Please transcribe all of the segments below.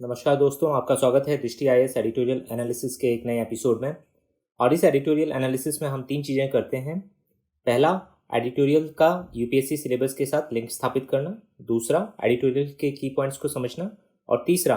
नमस्कार दोस्तों, आपका स्वागत है दृष्टि आईएएस एडिटोरियल एनालिसिस के एक नए एपिसोड में। और इस एडिटोरियल एनालिसिस में हम 3 चीज़ें करते हैं। पहला, एडिटोरियल का यूपीएससी सिलेबस के साथ लिंक स्थापित करना। दूसरा, एडिटोरियल के की पॉइंट्स को समझना। और तीसरा,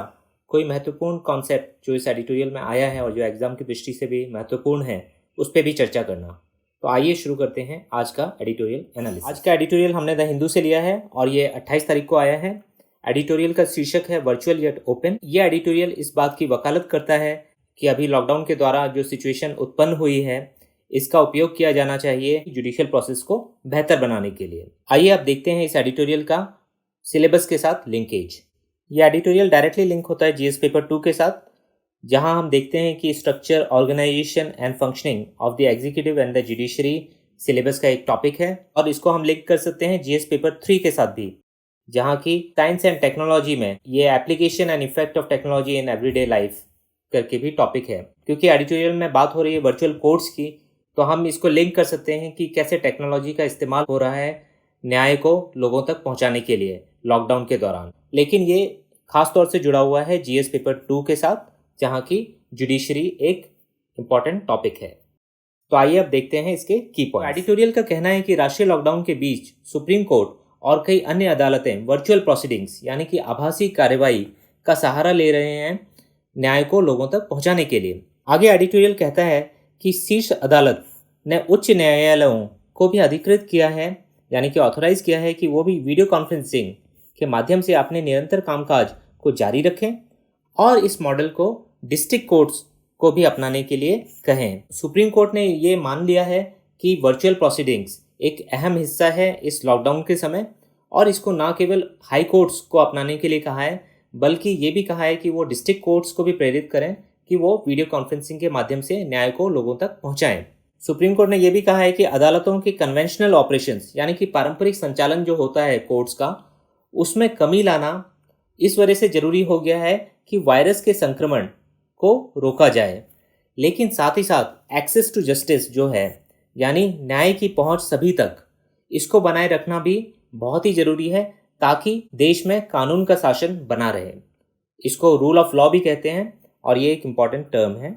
कोई महत्वपूर्ण कॉन्सेप्ट जो इस एडिटोरियल में आया है और जो एग्जाम की दृष्टि से भी महत्वपूर्ण है, उस पर भी चर्चा करना। तो आइए शुरू करते हैं आज का एडिटोरियल एनालिसिस। आज का एडिटोरियल हमने द हिंदू से लिया है और ये 28 तारीख को आया है। एडिटोरियल का शीर्षक है वर्चुअल येट ओपन। यह एडिटोरियल इस बात की वकालत करता है कि अभी लॉकडाउन के द्वारा जो सिचुएशन उत्पन्न हुई है, इसका उपयोग किया जाना चाहिए जुडिशियल प्रोसेस को बेहतर बनाने के लिए। आइए अब देखते हैं इस एडिटोरियल का सिलेबस के साथ लिंकेज। यह एडिटोरियल डायरेक्टली लिंक होता है जीएस पेपर 2 के साथ, जहां हम देखते हैं कि structure, organisation and functioning of the executive and the judiciary syllabus का एक टॉपिक है। और इसको हम लिंक कर सकते हैं जीएस पेपर 3 के साथ भी, जहाँ की साइंस एंड टेक्नोलॉजी में ये application and effect of technology in everyday life करके भी टॉपिक है। क्योंकि एडिटोरियल में बात हो रही है वर्चुअल कोर्ट्स की, तो हम इसको लिंक कर सकते हैं कि कैसे टेक्नोलॉजी का इस्तेमाल हो रहा है न्याय को लोगों तक पहुंचाने के लिए लॉकडाउन के दौरान। लेकिन ये खास तौर से जुड़ा हुआ है जीएस पेपर 2 के साथ, जहाँ की जुडिशरी एक इम्पॉर्टेंट टॉपिक है। तो आइए अब देखते हैं इसके की पॉइंट्स। एडिटोरियल का कहना है कि राष्ट्रीय लॉकडाउन के बीच सुप्रीम कोर्ट और कई अन्य अदालतें वर्चुअल प्रोसीडिंग्स यानी कि आभासी कार्यवाही का सहारा ले रहे हैं न्याय को लोगों तक पहुंचाने के लिए। आगे एडिटोरियल कहता है कि शीर्ष अदालत ने उच्च न्यायालयों को भी अधिकृत किया है, यानी कि ऑथोराइज किया है कि वो भी वीडियो कॉन्फ्रेंसिंग के माध्यम से अपने निरंतर कामकाज को जारी रखें और इस मॉडल को डिस्ट्रिक्ट कोर्ट्स को भी अपनाने के लिए कहें। सुप्रीम कोर्ट ने ये मान लिया है कि वर्चुअल प्रोसीडिंग्स एक अहम हिस्सा है इस लॉकडाउन के समय, और इसको ना केवल हाई कोर्ट्स को अपनाने के लिए कहा है, बल्कि ये भी कहा है कि वो डिस्ट्रिक्ट कोर्ट्स को भी प्रेरित करें कि वो वीडियो कॉन्फ्रेंसिंग के माध्यम से न्याय को लोगों तक पहुंचाएं। सुप्रीम कोर्ट ने यह भी कहा है कि अदालतों के कन्वेंशनल ऑपरेशंस यानी कि पारंपरिक संचालन जो होता है कोर्ट्स का, उसमें कमी लाना इस वजह से जरूरी हो गया है कि वायरस के संक्रमण को रोका जाए। लेकिन साथ ही साथ एक्सेस टू जस्टिस जो है, यानी न्याय की पहुंच सभी तक, इसको बनाए रखना भी बहुत ही जरूरी है ताकि देश में कानून का शासन बना रहे। इसको रूल ऑफ लॉ भी कहते हैं और ये एक इम्पॉर्टेंट टर्म है।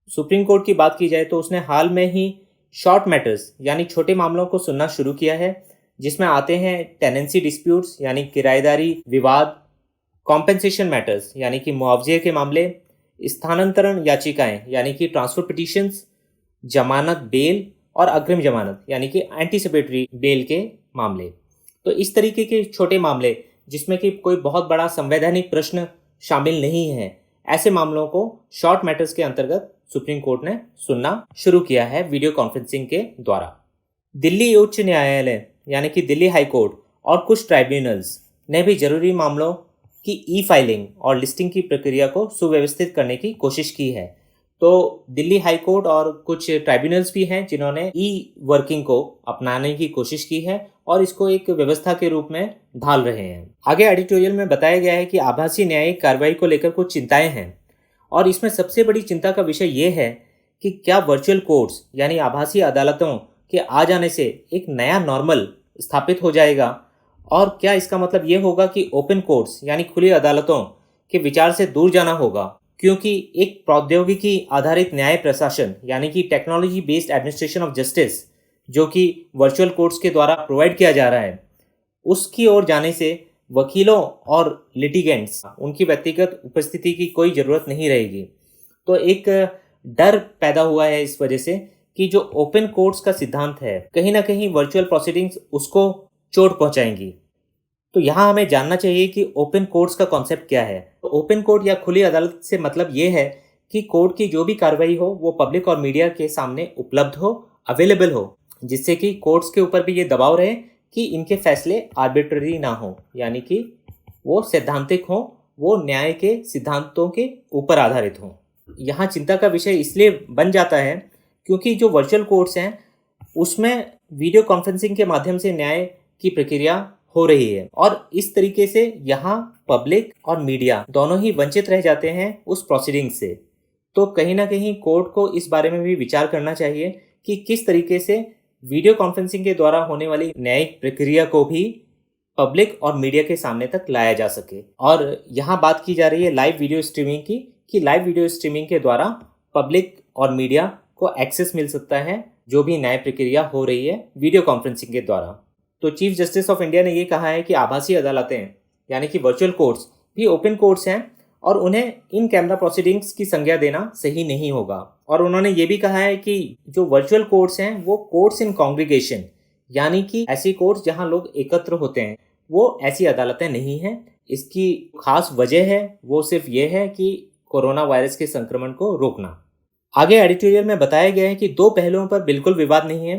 सुप्रीम कोर्ट की बात की जाए तो उसने हाल में ही शॉर्ट मैटर्स यानी छोटे मामलों को सुनना शुरू किया है, जिसमें आते हैं टेनेंसी डिस्प्यूट्स यानी किराएदारी विवाद, कॉम्पेंसेशन मैटर्स यानी कि मुआवजे के मामले, स्थानांतरण याचिकाएं यानी कि ट्रांसफर पिटीशंस, जमानत बेल और अग्रिम जमानत यानी कि एंटीसिपेटरी बेल के मामले। तो इस तरीके के छोटे मामले जिसमें कि कोई बहुत बड़ा संवैधानिक प्रश्न शामिल नहीं है, ऐसे मामलों को शॉर्ट मैटर्स के अंतर्गत सुप्रीम कोर्ट ने सुनना शुरू किया है वीडियो कॉन्फ्रेंसिंग के द्वारा। दिल्ली उच्च न्यायालय यानी कि दिल्ली हाई कोर्ट और कुछ ट्राइब्यूनल्स ने भी जरूरी मामलों की ई फाइलिंग और लिस्टिंग की प्रक्रिया को सुव्यवस्थित करने की कोशिश की है। तो दिल्ली हाई कोर्ट और कुछ ट्राइब्यूनल्स भी हैं जिन्होंने ई वर्किंग को अपनाने की कोशिश की है और इसको एक व्यवस्था के रूप में ढाल रहे हैं। आगे एडिटोरियल में बताया गया है कि आभासी न्यायिक कार्रवाई को लेकर कुछ चिंताएं हैं, और इसमें सबसे बड़ी चिंता का विषय ये है कि क्या वर्चुअल कोर्ट्स यानी आभासी अदालतों के आ जाने से एक नया नॉर्मल स्थापित हो जाएगा, और क्या इसका मतलब ये होगा कि ओपन कोर्ट्स यानी खुली अदालतों के विचार से दूर जाना होगा, क्योंकि एक प्रौद्योगिकी आधारित न्याय प्रशासन यानी कि technology based administration of justice जो कि वर्चुअल कोर्ट्स के द्वारा प्रोवाइड किया जा रहा है, उसकी ओर जाने से वकीलों और लिटिगेंट्स उनकी व्यक्तिगत उपस्थिति की कोई ज़रूरत नहीं रहेगी। तो एक डर पैदा हुआ है इस वजह से कि जो ओपन कोर्ट्स का सिद्धांत है, कहीं ना कहीं वर्चुअल प्रोसीडिंग्स उसको चोट पहुंचाएंगी। तो यहाँ हमें जानना चाहिए कि ओपन कोर्ट्स का कॉन्सेप्ट क्या है। तो ओपन कोर्ट या खुली अदालत से मतलब ये है कि कोर्ट की जो भी कार्रवाई हो वो पब्लिक और मीडिया के सामने उपलब्ध हो, अवेलेबल हो, जिससे कि कोर्ट्स के ऊपर भी ये दबाव रहे कि इनके फैसले आर्बिट्ररी ना हो, यानी कि वो सैद्धांतिक हो, वो न्याय के सिद्धांतों के ऊपर आधारित हो। यहाँ चिंता का विषय इसलिए बन जाता है क्योंकि जो वर्चुअल कोर्ट्स हैं उसमें वीडियो कॉन्फ्रेंसिंग के माध्यम से न्याय की प्रक्रिया हो रही है, और इस तरीके से यहाँ पब्लिक और मीडिया दोनों ही वंचित रह जाते हैं उस प्रोसीडिंग से। तो कहीं ना कहीं कोर्ट को इस बारे में भी विचार करना चाहिए कि किस तरीके से वीडियो कॉन्फ्रेंसिंग के द्वारा होने वाली न्यायिक प्रक्रिया को भी पब्लिक और मीडिया के सामने तक लाया जा सके। और यहाँ बात की जा रही है लाइव वीडियो स्ट्रीमिंग की, कि लाइव वीडियो स्ट्रीमिंग के द्वारा पब्लिक और मीडिया को एक्सेस मिल सकता है जो भी न्याय प्रक्रिया हो रही है वीडियो कॉन्फ्रेंसिंग के द्वारा। तो चीफ जस्टिस ऑफ इंडिया ने ये कहा है कि आभासी अदालतें यानी कि वर्चुअल कोर्ट्स भी ओपन कोर्ट्स हैं और उन्हें इन कैमरा प्रोसीडिंग्स की संज्ञा देना सही नहीं होगा। और उन्होंने ये भी कहा है कि जो वर्चुअल कोर्ट्स हैं वो कोर्ट्स इन कॉन्ग्रीगेशन यानी कि ऐसी कोर्ट्स जहां लोग एकत्र होते हैं, वो ऐसी अदालतें नहीं हैं। इसकी खास वजह है वो सिर्फ ये है कि कोरोना वायरस के संक्रमण को रोकना। आगे एडिटोरियल में बताया गया है कि 2 पहलुओं पर बिल्कुल विवाद नहीं है।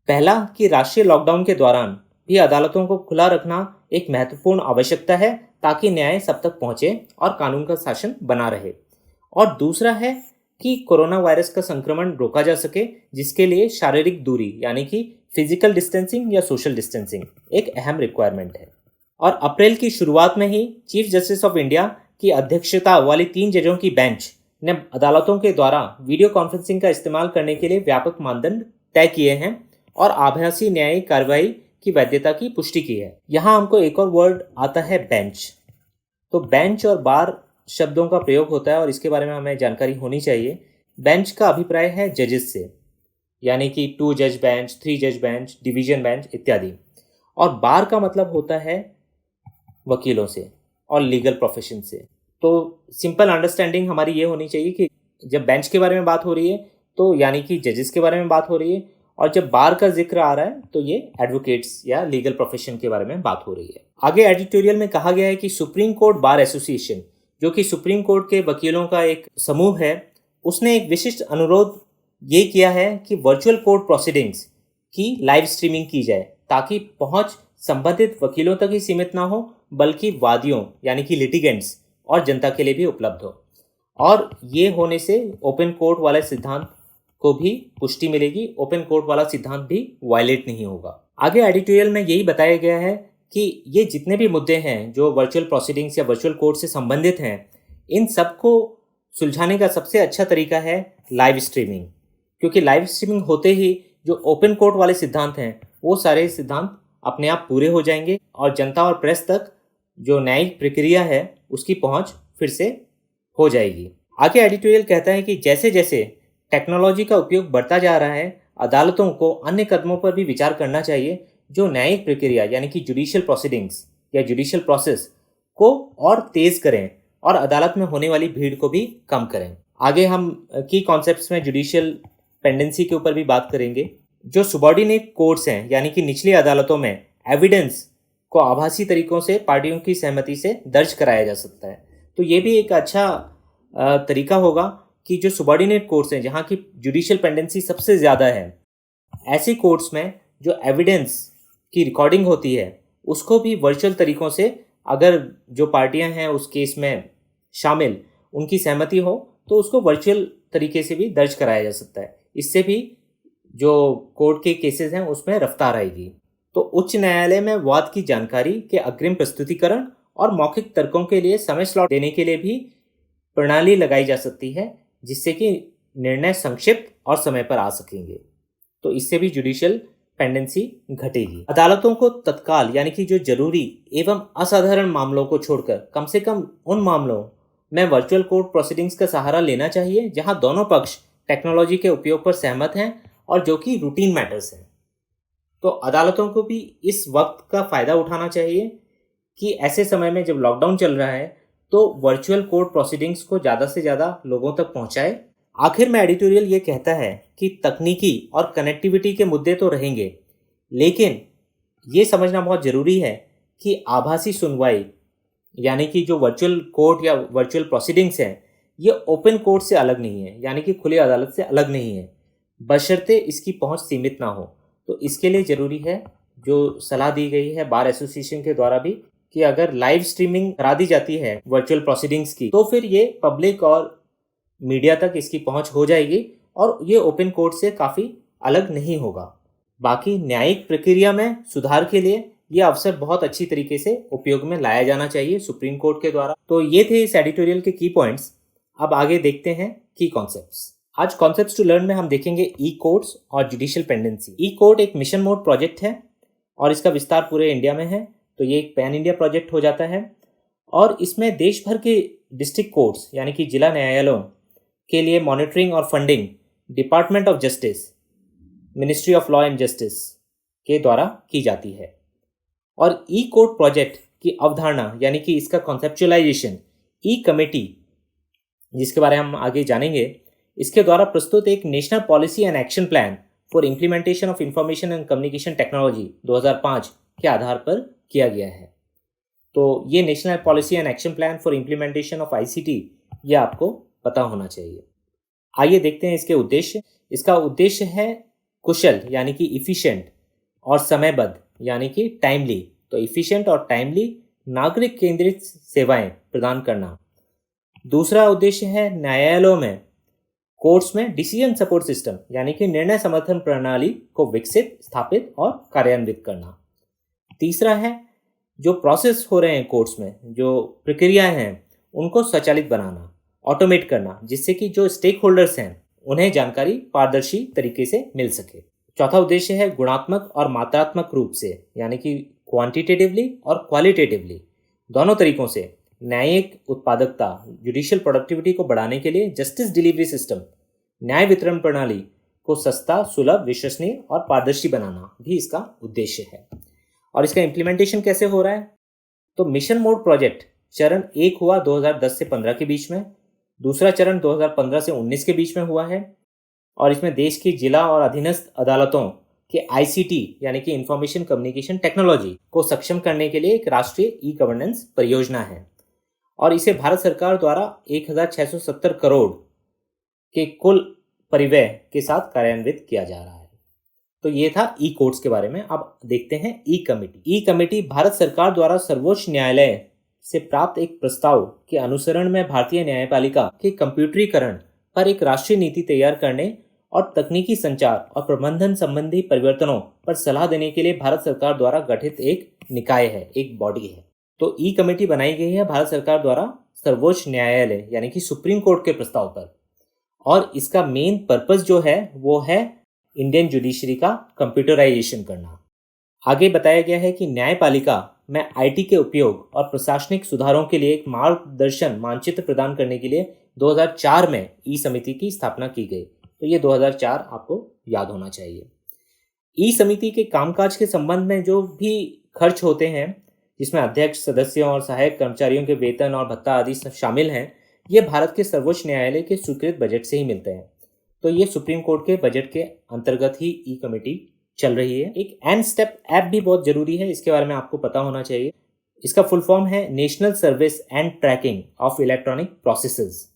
पहला कि राष्ट्रीय लॉकडाउन के दौरान भी अदालतों को खुला रखना एक महत्वपूर्ण आवश्यकता है ताकि न्याय सब तक पहुंचे और कानून का शासन बना रहे। और दूसरा है कि कोरोना वायरस का संक्रमण रोका जा सके, जिसके लिए शारीरिक दूरी यानी कि फिजिकल डिस्टेंसिंग या सोशल डिस्टेंसिंग एक अहम रिक्वायरमेंट है। और अप्रैल की शुरुआत में ही चीफ जस्टिस ऑफ इंडिया की अध्यक्षता वाली 3 जजों की बेंच ने अदालतों के द्वारा वीडियो कॉन्फ्रेंसिंग का इस्तेमाल करने के लिए व्यापक मानदंड तय किए हैं और आभासी न्यायिक कार्रवाई की वैधता की पुष्टि की है। यहाँ हमको एक और वर्ड आता है बेंच। तो बेंच और बार शब्दों का प्रयोग होता है और इसके बारे में हमें जानकारी होनी चाहिए। बेंच का अभिप्राय है जजेस से, यानी कि 2 जज बेंच, 3 जज बेंच, डिवीजन बेंच इत्यादि। और बार का मतलब होता है वकीलों से और लीगल प्रोफेशन से। तो सिंपल अंडरस्टैंडिंग हमारी ये होनी चाहिए कि जब बेंच के बारे में बात हो रही है तो यानी कि जजेस के बारे में बात हो रही है, और जब बार का जिक्र आ रहा है तो ये एडवोकेट्स या लीगल प्रोफेशन के बारे में बात हो रही है। आगे एडिटोरियल में कहा गया है कि सुप्रीम कोर्ट बार एसोसिएशन, जो कि सुप्रीम कोर्ट के वकीलों का एक समूह है, उसने एक विशिष्ट अनुरोध ये किया है कि वर्चुअल कोर्ट प्रोसीडिंग्स की लाइव स्ट्रीमिंग की जाए ताकि पहुंच संबंधित वकीलों तक ही सीमित ना हो बल्कि वादियों यानी कि लिटिगेंट्स और जनता के लिए भी उपलब्ध हो। और ये होने से ओपन कोर्ट वाले सिद्धांत को भी पुष्टि मिलेगी, ओपन कोर्ट वाला सिद्धांत भी वायलेट नहीं होगा। आगे एडिटोरियल में यही बताया गया है कि ये जितने भी मुद्दे हैं जो वर्चुअल प्रोसीडिंग्स या वर्चुअल कोर्ट से संबंधित हैं, इन सबको सुलझाने का सबसे अच्छा तरीका है लाइव स्ट्रीमिंग, क्योंकि लाइव स्ट्रीमिंग होते ही जो ओपन कोर्ट वाले सिद्धांत हैं वो सारे सिद्धांत अपने आप पूरे हो जाएंगे और जनता और प्रेस तक जो न्यायिक प्रक्रिया है उसकी पहुंच फिर से हो जाएगी। आगे एडिटोरियल कहता है कि जैसे जैसे टेक्नोलॉजी का उपयोग बढ़ता जा रहा है, अदालतों को अन्य कदमों पर भी विचार करना चाहिए जो न्यायिक प्रक्रिया यानी कि जुडिशियल प्रोसीडिंग्स या जुडिशियल प्रोसेस को और तेज करें और अदालत में होने वाली भीड़ को भी कम करें। आगे हम की कॉन्सेप्ट्स में जुडिशियल पेंडेंसी के ऊपर भी बात करेंगे। जो सुबॉर्डिनेट कोर्ट्स हैं यानी कि निचली अदालतों में एविडेंस को आभासी तरीकों से पार्टियों की सहमति से दर्ज कराया जा सकता है। तो ये भी एक अच्छा तरीका होगा कि जो सुबॉर्डिनेट कोर्ट्स हैं जहाँ की जुडिशियल पेंडेंसी सबसे ज़्यादा है, ऐसी कोर्ट्स में जो एविडेंस की रिकॉर्डिंग होती है उसको भी वर्चुअल तरीकों से, अगर जो पार्टियां हैं उस केस में शामिल उनकी सहमति हो तो उसको वर्चुअल तरीके से भी दर्ज कराया जा सकता है। इससे भी जो कोर्ट के केसेस हैं उसमें रफ्तार आएगी। तो उच्च न्यायालय में वाद की जानकारी के अग्रिम प्रस्तुतिकरण और मौखिक तर्कों के लिए समय स्लॉट देने के लिए भी प्रणाली लगाई जा सकती है, जिससे कि निर्णय संक्षिप्त और समय पर आ सकेंगे। तो इससे भी जुडिशियल पेंडेंसी घटेगी। अदालतों को तत्काल यानी कि जो जरूरी एवं असाधारण मामलों को छोड़कर कम से कम उन मामलों में वर्चुअल कोर्ट प्रोसीडिंग्स का सहारा लेना चाहिए जहां दोनों पक्ष टेक्नोलॉजी के उपयोग पर सहमत हैं और जो कि रूटीन मैटर्स हैं। तो अदालतों को भी इस वक्त का फ़ायदा उठाना चाहिए कि ऐसे समय में जब लॉकडाउन चल रहा है तो वर्चुअल कोर्ट प्रोसीडिंग्स को ज़्यादा से ज़्यादा लोगों तक पहुंचाए। आखिर में एडिटोरियल ये कहता है कि तकनीकी और कनेक्टिविटी के मुद्दे तो रहेंगे, लेकिन ये समझना बहुत ज़रूरी है कि आभासी सुनवाई यानी कि जो वर्चुअल कोर्ट या वर्चुअल प्रोसीडिंग्स हैं ये ओपन कोर्ट से अलग नहीं है, यानी कि खुली अदालत से अलग नहीं है, बशर्ते इसकी पहुंच सीमित ना हो। तो इसके लिए ज़रूरी है जो सलाह दी गई है बार एसोसिएशन के द्वारा भी कि अगर लाइव स्ट्रीमिंग करा दी जाती है वर्चुअल प्रोसीडिंग्स की तो फिर ये पब्लिक और मीडिया तक इसकी पहुंच हो जाएगी और ये ओपन कोर्ट से काफ़ी अलग नहीं होगा। बाकी न्यायिक प्रक्रिया में सुधार के लिए ये अवसर बहुत अच्छी तरीके से उपयोग में लाया जाना चाहिए सुप्रीम कोर्ट के द्वारा। तो ये थे इस एडिटोरियल के की पॉइंट्स। अब आगे देखते हैं की कॉन्सेप्ट्स। आज कॉन्सेप्ट्स टू लर्न में हम देखेंगे ई कोर्ट्स और जुडिशियल पेंडेंसी। ई कोर्ट एक मिशन मोड प्रोजेक्ट है और इसका विस्तार पूरे इंडिया में है। तो ये एक पैन इंडिया प्रोजेक्ट हो जाता है और इसमें देश भर के डिस्ट्रिक्ट कोर्ट्स यानी कि जिला न्यायालयों के लिए मॉनिटरिंग और funding department of justice, ministry of law and justice के द्वारा की जाती है। और ई कोर्ट प्रोजेक्ट की अवधारणा यानी कि इसका कॉन्सेप्चुअलाइजेशन ई कमेटी, जिसके बारे में हम आगे जानेंगे, इसके द्वारा प्रस्तुत एक national policy and action plan for implementation of information and communication technology 2005 के आधार पर किया गया है। तो ये national policy and action plan for implementation of ICT, ये आपको पता होना चाहिए। आइए देखते हैं इसके उद्देश्य। इसका उद्देश्य है कुशल यानी कि इफिशिएंट और समयबद्ध यानी कि टाइमली, तो इफिशिएंट और टाइमली नागरिक केंद्रित सेवाएं प्रदान करना। दूसरा उद्देश्य है न्यायालयों में, कोर्ट्स में डिसीजन सपोर्ट सिस्टम यानी कि निर्णय समर्थन प्रणाली को विकसित, स्थापित और कार्यान्वित करना। तीसरा है जो प्रोसेस हो रहे हैं कोर्ट्स में, जो प्रक्रियाएं हैं, उनको स्वचालित बनाना, ऑटोमेट करना, जिससे कि जो स्टेक होल्डर्स हैं उन्हें जानकारी पारदर्शी तरीके से मिल सके। चौथा उद्देश्य है गुणात्मक और मात्रात्मक रूप से यानी कि क्वांटिटेटिवली और क्वालिटेटिवली दोनों तरीकों से न्यायिक उत्पादकता, जुडिशियल प्रोडक्टिविटी को बढ़ाने के लिए जस्टिस डिलीवरी सिस्टम, न्याय वितरण प्रणाली को सस्ता, सुलभ, विश्वसनीय और पारदर्शी बनाना भी इसका उद्देश्य है। और इसका इम्प्लीमेंटेशन कैसे हो रहा है? तो मिशन मोड प्रोजेक्ट चरण 1 हुआ 2010 से 15 के बीच में, दूसरा चरण 2015 से 19 के बीच में हुआ है और इसमें देश की जिला और अधीनस्थ अदालतों के आईसीटी यानी कि इंफॉर्मेशन कम्युनिकेशन टेक्नोलॉजी को सक्षम करने के लिए एक राष्ट्रीय ई गवर्नेंस परियोजना है और इसे भारत सरकार द्वारा 1670 करोड़ के कुल परिव्यय के साथ कार्यान्वित किया जा रहा है। तो ये था ई कोर्ट्स के बारे में। अब देखते हैं ई कमेटी। ई कमेटी भारत सरकार द्वारा सर्वोच्च न्यायालय से प्राप्त एक प्रस्ताव के अनुसरण में भारतीय न्यायपालिका के कंप्यूटरीकरण पर एक राष्ट्रीय नीति तैयार करने और तकनीकी संचार और प्रबंधन संबंधी परिवर्तनों पर सलाह देने के लिए भारत सरकार द्वारा गठित एक निकाय है, एक बॉडी है। तो ई कमेटी बनाई गई है भारत सरकार द्वारा सर्वोच्च न्यायालय यानी कि सुप्रीम कोर्ट के प्रस्ताव पर और इसका मेन पर्पस जो है वो है इंडियन जुडिशरी का कंप्यूटराइजेशन करना। आगे बताया गया है कि न्यायपालिका में आईटी के उपयोग और प्रशासनिक सुधारों के लिए एक मार्गदर्शन मानचित्र प्रदान करने के लिए 2004 में ई समिति की स्थापना की गई। तो ये 2004 आपको याद होना चाहिए। ई समिति के कामकाज के संबंध में जो भी खर्च होते हैं, जिसमें अध्यक्ष, सदस्यों और सहायक कर्मचारियों के वेतन और भत्ता आदि शामिल हैं, ये भारत के सर्वोच्च न्यायालय के स्वीकृत बजट से ही मिलते हैं। तो ये सुप्रीम कोर्ट के बजट के अंतर्गत ही ई कमेटी चल रही है। एक एंड स्टेप ऐप भी बहुत जरूरी है, इसके बारे में आपको पता होना चाहिए। इसका फुल फॉर्म है national service and tracking of electronic processes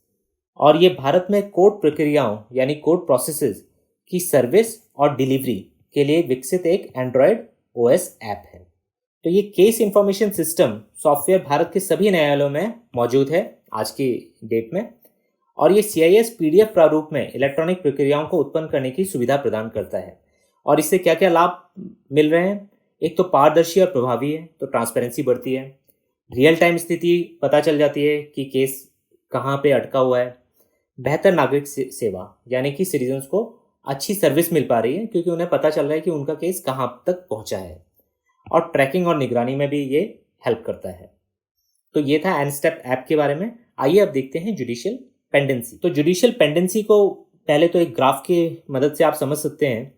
और ये भारत में कोर्ट प्रक्रियाओं यानी कोर्ट प्रोसेसेस की सर्विस और डिलीवरी के लिए विकसित एक एंड्रॉयड ओएस ऐप है। तो ये case information system software Bharat के सभी न्यायालयों में मौजूद है आज की डेट में और ये CIS PDF प्रारूप में इलेक्ट्रॉनिक प्रक्रियाओं को उत्पन्न करने की सुविधा प्रदान करता है। और इससे क्या क्या लाभ मिल रहे हैं? एक तो पारदर्शी और प्रभावी है, तो ट्रांसपेरेंसी बढ़ती है, रियल टाइम स्थिति पता चल जाती है कि केस कहाँ पे अटका हुआ है, बेहतर नागरिक सेवा यानी कि सिटीजन्स को अच्छी सर्विस मिल पा रही है क्योंकि उन्हें पता चल रहा है कि उनका केस कहाँ तक पहुँचा है और ट्रैकिंग और निगरानी में भी ये हेल्प करता है। तो ये था एंड स्टेप ऐप के बारे में। आइए अब देखते हैं जुडिशियल पेंडेंसी। तो जुडिशियल पेंडेंसी को पहले तो एक ग्राफ की मदद से आप समझ सकते हैं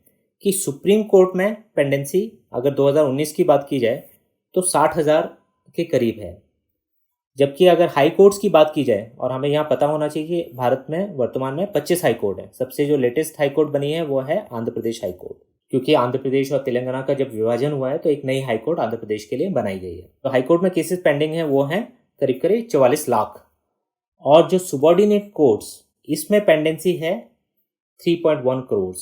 कि सुप्रीम कोर्ट में पेंडेंसी अगर 2019 की बात की जाए तो 60,000 के करीब है, जबकि अगर हाई कोर्ट्स की बात की जाए, और हमें यहाँ पता होना चाहिए कि भारत में वर्तमान में 25 हाई कोर्ट है। सबसे जो लेटेस्ट हाई कोर्ट बनी है वो है आंध्र प्रदेश हाई कोर्ट, क्योंकि आंध्र प्रदेश और तेलंगाना का जब विभाजन हुआ है तो एक नई हाई कोर्ट आंध्र प्रदेश के लिए बनाई गई है। तो हाई कोर्ट में केसेस पेंडिंग है वो हैं करीब करीब 44 लाख और जो सुबॉर्डिनेट कोर्ट्स इसमें पेंडेंसी है 3.1 करोड़।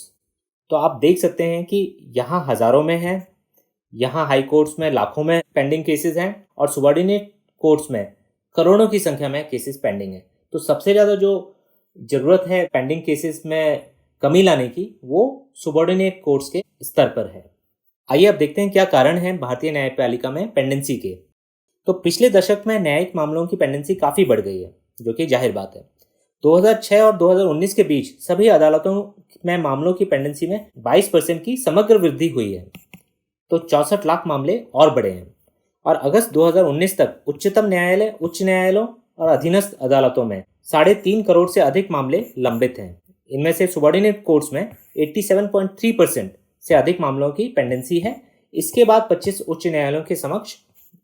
तो आप देख सकते हैं कि यहाँ हज़ारों में है, यहाँ हाई कोर्ट्स में लाखों में पेंडिंग केसेस हैं और सुबॉर्डिनेट कोर्ट्स में करोड़ों की संख्या में केसेस पेंडिंग है। तो सबसे ज़्यादा जो ज़रूरत है पेंडिंग केसेस में कमी लाने की वो सुबॉर्डिनेट कोर्ट्स के स्तर पर है। आइए अब देखते हैं क्या कारण है भारतीय न्यायपालिका में पेंडेंसी के। तो पिछले दशक में न्यायिक मामलों की पेंडेंसी काफ़ी बढ़ गई है, जो कि जाहिर बात है। 2006 और 2019 के बीच सभी अदालतों में मामलों की पेंडेंसी में 22% की समग्र वृद्धि हुई है, तो 64 लाख मामले और बढ़े हैं। और अगस्त 2019 तक उच्चतम न्यायालय, उच्च न्यायालयों और अधीनस्थ अदालतों में 3.5 करोड़ से अधिक मामले लंबित हैं। इनमें से सबॉर्डिनेट कोर्ट्स में 87.3% से अधिक मामलों की पेंडेंसी है। इसके बाद 25 उच्च न्यायालयों के समक्ष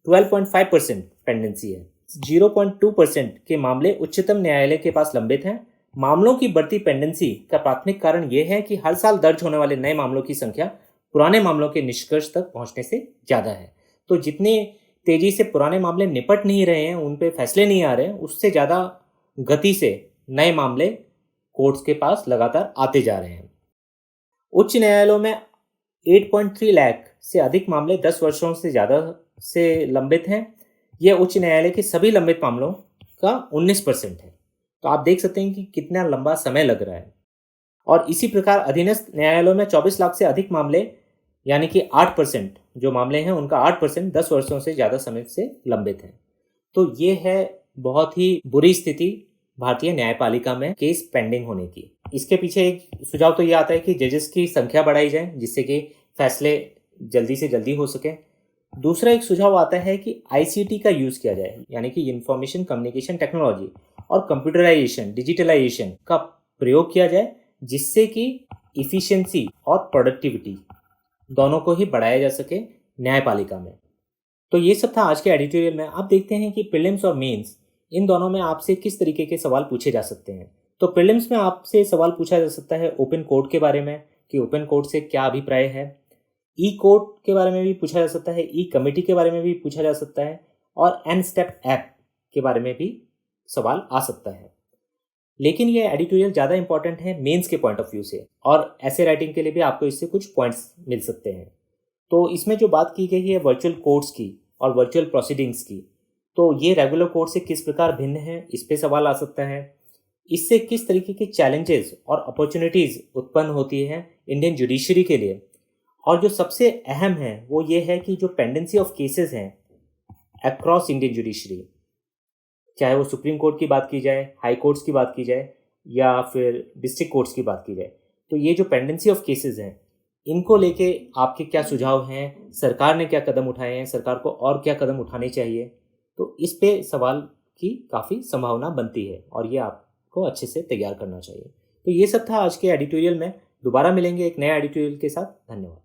12.5% पेंडेंसी है। 0.2% के मामले उच्चतम न्यायालय के पास लंबित हैं। मामलों की बढ़ती पेंडेंसी का प्राथमिक कारण यह है कि हर साल दर्ज होने वाले नए मामलों की संख्या पुराने मामलों के निष्कर्ष तक पहुंचने से ज़्यादा है। तो जितनी तेजी से पुराने मामले निपट नहीं रहे हैं, उन पे फैसले नहीं आ रहे हैं, उससे ज़्यादा गति से नए मामले कोर्ट्स के पास लगातार आते जा रहे हैं। उच्च न्यायालयों में 8.3 लाख से अधिक मामले 10 वर्षों से ज़्यादा से लंबित हैं। यह उच्च न्यायालय के सभी लंबित मामलों का 19% है। तो आप देख सकते हैं कि कितना लंबा समय लग रहा है। और इसी प्रकार अधीनस्थ न्यायालयों में 24 लाख से अधिक मामले, यानी कि 8% जो मामले हैं उनका 8% 10 वर्षों से ज़्यादा समय से लंबित हैं। तो ये है बहुत ही बुरी स्थिति भारतीय न्यायपालिका में केस पेंडिंग होने की। इसके पीछे एक सुझाव तो ये आता है कि जजेस की संख्या बढ़ाई जाए, जिससे कि फैसले जल्दी से जल्दी हो सके। दूसरा एक सुझाव आता है कि ICT का यूज़ किया जाए, यानी कि इंफॉर्मेशन कम्युनिकेशन टेक्नोलॉजी और कंप्यूटराइजेशन, डिजिटलाइजेशन का प्रयोग किया जाए, जिससे कि इफ़िशियंसी और प्रोडक्टिविटी दोनों को ही बढ़ाया जा सके न्यायपालिका में। तो ये सब था आज के एडिटोरियल में। आप देखते हैं कि प्रीलिम्स और मेंस इन दोनों में आपसे किस तरीके के सवाल पूछे जा सकते हैं। तो प्रीलिम्स में आपसे सवाल पूछा जा सकता है ओपन कोर्ट के बारे में, कि ओपन कोर्ट से क्या अभिप्राय है। ई कोर्ट के बारे में भी पूछा जा सकता है, ई कमेटी के बारे में भी पूछा जा सकता है, और एन स्टेप ऐप के बारे में भी सवाल आ सकता है। लेकिन ये एडिटोरियल ज़्यादा इंपॉर्टेंट है मेंस के पॉइंट ऑफ व्यू से, और ऐसे राइटिंग के लिए भी आपको इससे कुछ पॉइंट्स मिल सकते हैं। तो इसमें जो बात की गई है वर्चुअल कोर्ट्स की और वर्चुअल प्रोसीडिंग्स की, तो ये रेगुलर कोर्ट से किस प्रकार भिन्न है, इस पे सवाल आ सकता है। इससे किस तरीके के चैलेंजेस और अपॉर्चुनिटीज़ उत्पन्न होती हैं इंडियन जुडिशरी के लिए। और जो सबसे अहम है वो ये है कि जो पेंडेंसी ऑफ केसेस हैं अक्रॉस इंडियन जुडिशरी, चाहे वो सुप्रीम कोर्ट की बात की जाए, हाई कोर्ट्स की बात की जाए, या फिर डिस्ट्रिक्ट कोर्ट्स की बात की जाए, तो ये जो पेंडेंसी ऑफ केसेस हैं, इनको लेके आपके क्या सुझाव हैं, सरकार ने क्या कदम उठाए हैं, सरकार को और क्या कदम उठाने चाहिए। तो इस पे सवाल की काफ़ी संभावना बनती है, और ये आपको अच्छे से तैयार करना चाहिए। तो ये सब था आज के एडिटोरियल में। दोबारा मिलेंगे एक नया एडिटोरियल के साथ। धन्यवाद।